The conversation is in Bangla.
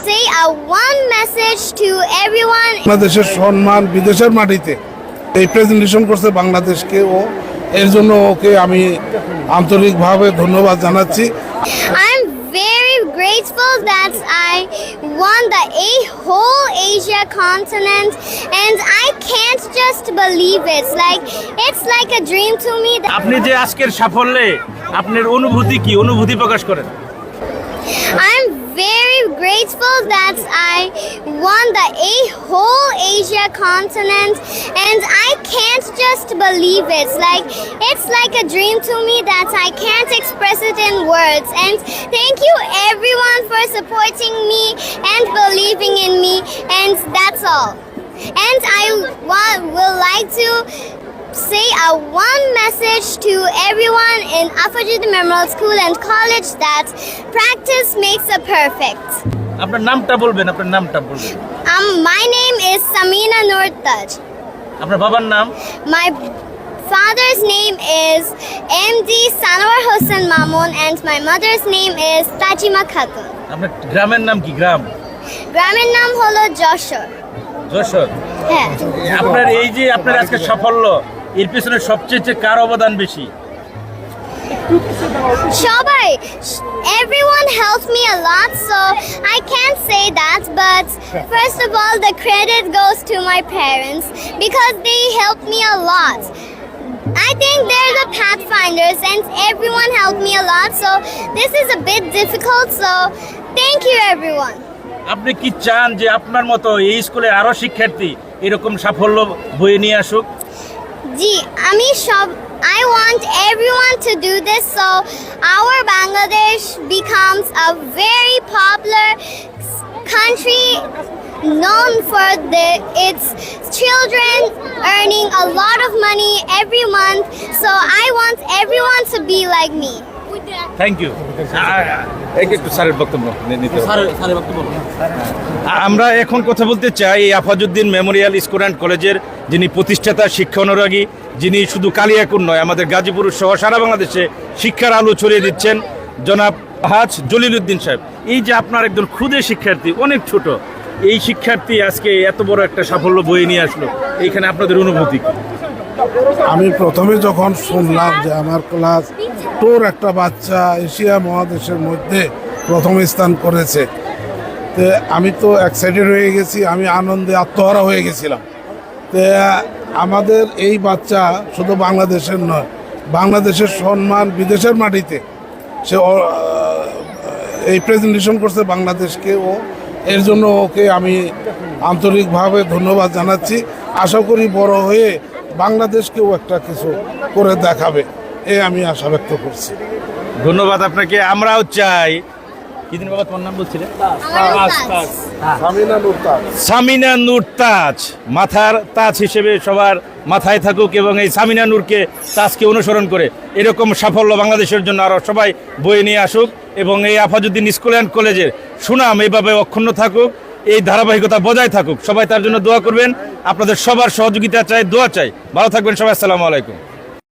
say a one message to everyone. বাংলাদেশের সম্মান বিদেশের মাটিতে এই প্রেজেন্টেশন করছে বাংলাদেশকে, ও এর জন্য ওকে আমি আন্তরিকভাবে ধন্যবাদ জানাচ্ছি। I'm very grateful that I won the whole Asia continent, and I can't just believe it. It's like a dream to me. আপনি যে আজকের সাফল্যে আপনার অনুভূতি কি, অনুভূতি প্রকাশ করেন? I'm very grateful that I won the whole Asia continent, and I can't just believe it. It's like a dream to me that I can't express it in words. And thank you everyone for supporting me and believing in me, and that's all. And I will like to say a one message to everyone in Afajuddin Memorial School and College that practice makes a perfect. আপনার নামটা বলবেন, আপনার নামটা বলবেন। My name is Samina Nurtaj. আপনার বাবার নাম? My father's name is MD Sanwar Hossain Mamun, and my mother's name is Tajima Khatun. আপনার গ্রামের নাম কি? গ্রাম? গ্রামের নাম হলো যশোর। যশোর। হ্যাঁ। আপনার এই যে আপনার আজকে সাফল্য, এর পিছনে সবচেয়ে কার অবদান বেশি? সবাই, everyone helped me a lot, so I can't say that, but first of all the credit goes to my parents because they helped me a lot. I think they're the pathfinders and everyone helped me a lot, so this is a bit difficult, so thank you everyone. আপনি কি চান যে আপনার মতো এই স্কুলে আরো শিক্ষার্থী এরকম সাফল্য বয়ে নিয়ে আসুক? জি, I want everyone to do this so our Bangladesh becomes a very popular country known for its children earning a lot of money every month. So I want everyone to be like me. Thank you. একটু স্যারের বক্তব্য নিতে আমরা এখন কথা বলতে চাই এই আফাজউদ্দিন মেমোরিয়াল স্কুল অ্যান্ড কলেজের যিনি প্রতিষ্ঠাতা, শিক্ষা অনুরাগী, যিনি শুধু কালিয়াকুর নয় আমাদের গাজীপুর সহ সারা বাংলাদেশে শিক্ষার আলো ছড়িয়ে দিচ্ছেন, জনাব হাজ জলিল উদ্দিন সাহেব। এই যে আপনার একজন ক্ষুদে শিক্ষার্থী, অনেক ছোট এই শিক্ষার্থী আজকে এত বড় একটা সাফল্য বয়ে নিয়ে আসলো, এইখানে আপনাদের অনুভূতি কি? আমি প্রথমে যখন শুনলাম যে আমার ক্লাস টোর একটা বাচ্চা এশিয়া মহাদেশের মধ্যে প্রথম স্থান করেছে, তো আমি তো এক্সাইটেড হয়ে গেছি, আমি আনন্দে আত্মহারা হয়ে গেছিলাম। তো আমাদের এই বাচ্চা শুধু বাংলাদেশের নয়, বাংলাদেশের সম্মান বিদেশের মাটিতে সে এই প্রেজেন্টেশন করছে বাংলাদেশকে, ও এর জন্য ওকে আমি আন্তরিকভাবে ধন্যবাদ জানাচ্ছি। আশা করি বড় হয়ে বাংলাদেশকেও একটা কিছু করে দেখাবে, এই আমি আশা ব্যক্ত করছি। ধন্যবাদ আপনাকে। আমরাও চাই। কি দিন বাবা তোমার নাম বলছিলেন? সামিনা নূর তাজ, মাথার তাজ হিসেবে সবার মাথায় থাকুক এবং এই সামিনা নূরকে তাজকে অনুসরণ করে এরকম সাফল্য বাংলাদেশের জন্য আরও সবাই বয়ে নিয়ে আসুক এবং এই আফাজউদ্দিন স্কুল অ্যান্ড কলেজের সুনাম এইভাবে অক্ষুণ্ণ থাকুক, এই ধারাবাহিকতা বজায় থাকুক। সবাই তার জন্য দোয়া করবেন। আপনাদের সবার সহযোগিতা চাই, দোয়া চাই। ভালো থাকবেন সবাই। আসসালামু আলাইকুম।